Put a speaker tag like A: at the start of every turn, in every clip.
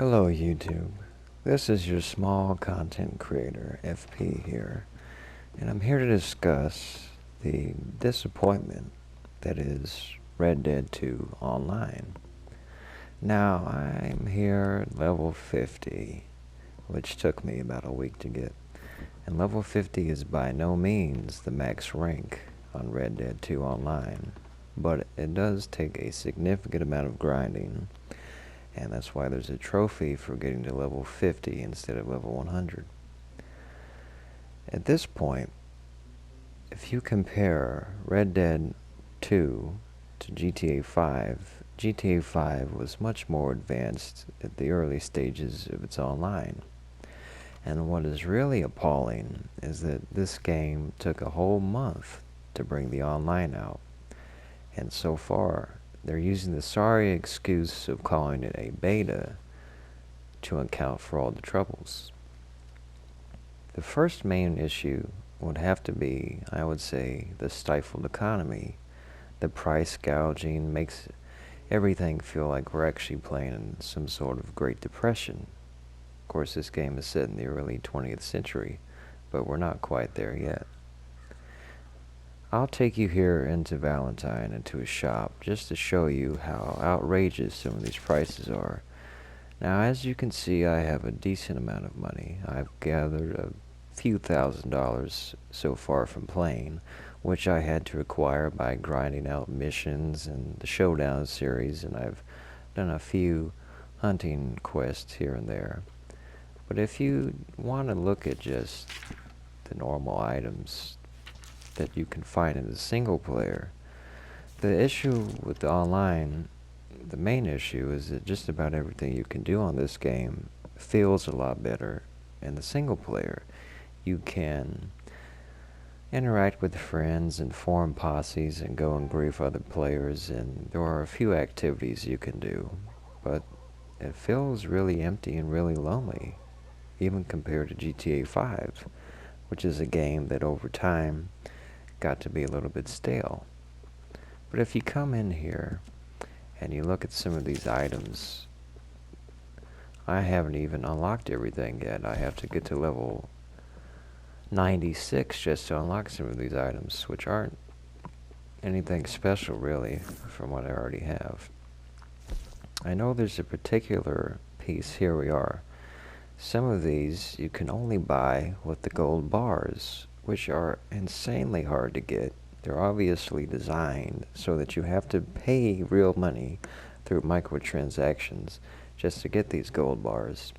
A: Hello YouTube, this is your small content creator, FP here, and I'm here to discuss the disappointment that is Red Dead 2 Online. Now, I'm here at level 50, which took me about a week to get, and level 50 is by no means the max rank on Red Dead 2 Online, but it does take a significant amount of grinding, and that's why there's a trophy for getting to level 50 instead of level 100. At this point, if you compare Red Dead 2 to GTA 5, GTA 5 was much more advanced at the early stages of its online. And what is really appalling is that this game took a whole month to bring the online out. And so far, they're using the sorry excuse of calling it a beta to account for all the troubles. The first main issue would have to be, I would say, the stifled economy. The price gouging makes everything feel like we're actually playing in some sort of Great Depression. Of course, this game is set in the early 20th century, but we're not quite there yet. I'll take you here into Valentine, into a shop, just to show you how outrageous some of these prices are. Now, as you can see, I have a decent amount of money. I've gathered a few $1,000s so far from playing, which I had to acquire by grinding out missions and the Showdown series, and I've done a few hunting quests here and there. But if you want to look at just the normal items that you can find in the single player, the issue with the online, the main issue is that just about everything you can do on this game feels a lot better in the single player. You can interact with friends and form posses and go and grief other players, and there are a few activities you can do, but it feels really empty and really lonely, even compared to GTA 5, which is a game that over time got to be a little bit stale. But if you come in here and you look at some of these items, I haven't even unlocked everything yet. I have to get to level 96 just to unlock some of these items, which aren't anything special really from what I already have. I know there's a particular piece. Here we are. Some of these you can only buy with the gold bars, which are insanely hard to get. They're obviously designed so that you have to pay real money through microtransactions just to get these gold bars.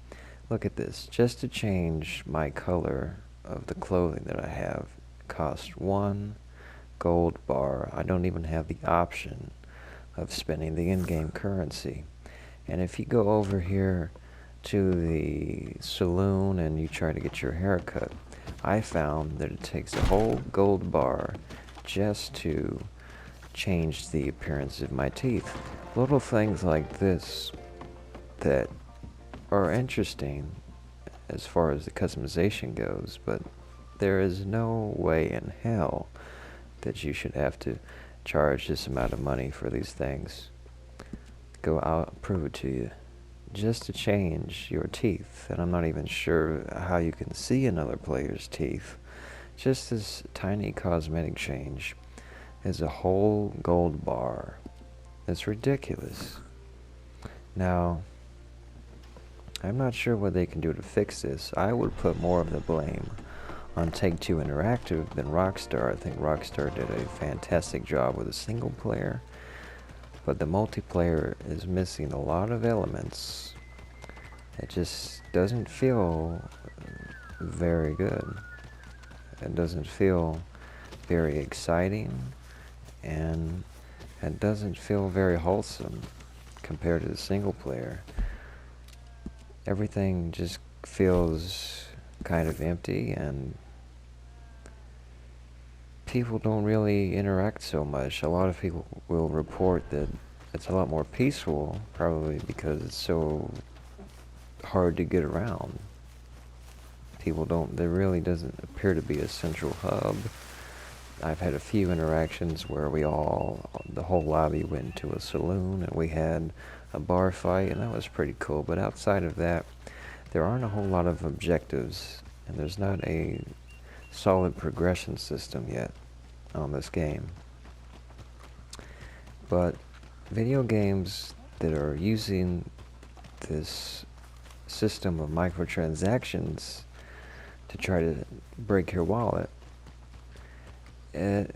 A: Look at this. Just to change my color of the clothing that I have costs 1 gold bar. I don't even have the option of spending the in-game currency. And if you go over here to the saloon and you try to get your hair cut, I found that it takes a whole gold bar just to change the appearance of my teeth. Little things like this that are interesting as far as the customization goes, but there is no way in hell that you should have to charge this amount of money for these things. I'll prove it to you. Just to change your teeth, and I'm not even sure how you can see another player's teeth. Just this tiny cosmetic change is a whole gold bar. It's ridiculous. Now, I'm not sure what they can do to fix this. I would put more of the blame on Take-Two Interactive than Rockstar. I think Rockstar did a fantastic job with a single player, but the multiplayer is missing a lot of elements. It just doesn't feel very good. It doesn't feel very exciting, and it doesn't feel very wholesome compared to the single player. Everything just feels kind of empty, and people don't really interact so much. A lot of people will report that it's a lot more peaceful, probably because it's so hard to get around. There really doesn't appear to be a central hub. I've had a few interactions where the whole lobby went to a saloon and we had a bar fight, and that was pretty cool. But outside of that, there aren't a whole lot of objectives, and there's not a solid progression system yet on this game. But video games that are using this system of microtransactions to try to break your wallet, the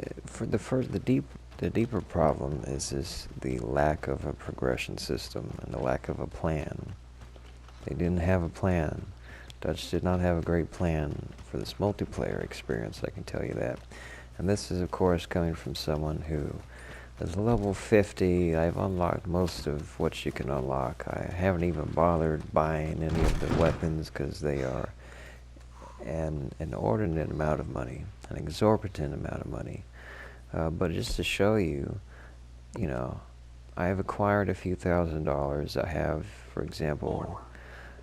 A: deeper problem is the lack of a progression system and the lack of a plan. They didn't have a plan. Dutch did not have a great plan for this multiplayer experience, I can tell you that. And this is, of course, coming from someone who is level 50. I've unlocked most of what you can unlock. I haven't even bothered buying any of the weapons because they are an inordinate amount of money, an exorbitant amount of money. But just to show you, I have acquired a few $1,000s. I have, for example,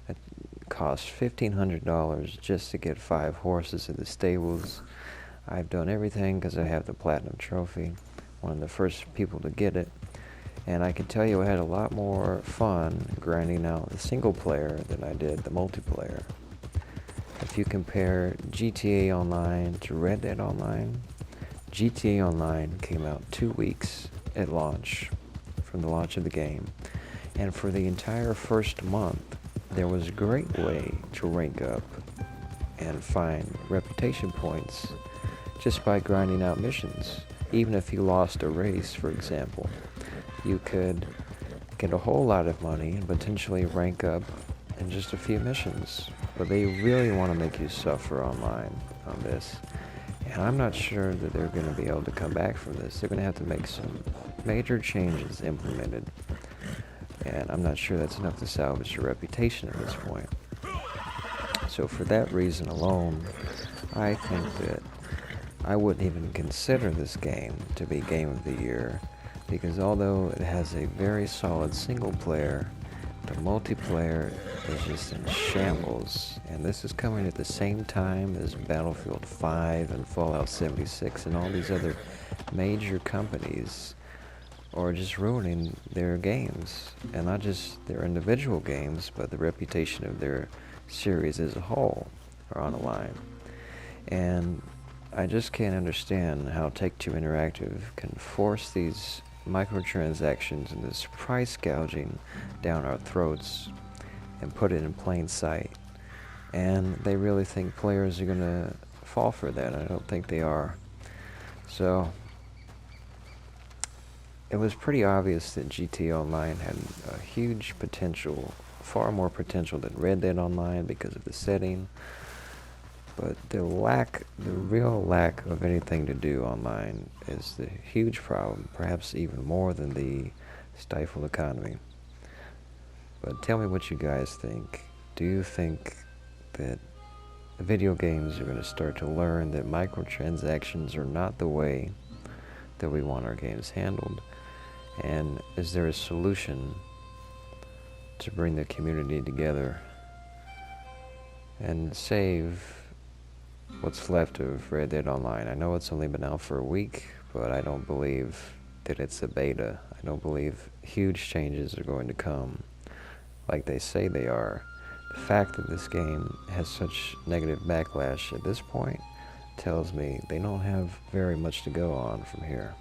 A: it cost $1,500 just to get 5 horses in the stables. I've done everything because I have the Platinum Trophy, one of the first people to get it. And I can tell you I had a lot more fun grinding out the single player than I did the multiplayer. If you compare GTA Online to Red Dead Online, GTA Online came out 2 weeks at launch, from the launch of the game. And for the entire first month, there was a great way to rank up and find reputation points just by grinding out missions. Even if you lost a race, for example, you could get a whole lot of money and potentially rank up in just a few missions. But they really want to make you suffer online on this. And I'm not sure that they're going to be able to come back from this. They're going to have to make some major changes implemented. And I'm not sure that's enough to salvage your reputation at this point. So for that reason alone, I think that I wouldn't even consider this game to be Game of the Year, because although it has a very solid single player, the multiplayer is just in shambles. And this is coming at the same time as Battlefield 5 and Fallout 76 and all these other major companies are just ruining their games. And not just their individual games, but the reputation of their series as a whole are on the line. And I just can't understand how Take-Two Interactive can force these microtransactions and this price gouging down our throats and put it in plain sight. And they really think players are going to fall for that. I don't think they are. So it was pretty obvious that GTA Online had a huge potential, far more potential than Red Dead Online because of the setting. But the real lack of anything to do online is the huge problem, perhaps even more than the stifled economy. But tell me what you guys think. Do you think that video games are going to start to learn that microtransactions are not the way that we want our games handled? And is there a solution to bring the community together and save what's left of Red Dead Online? I know it's only been out for a week, but I don't believe that it's a beta. I don't believe huge changes are going to come like they say they are. The fact that this game has such negative backlash at this point tells me they don't have very much to go on from here.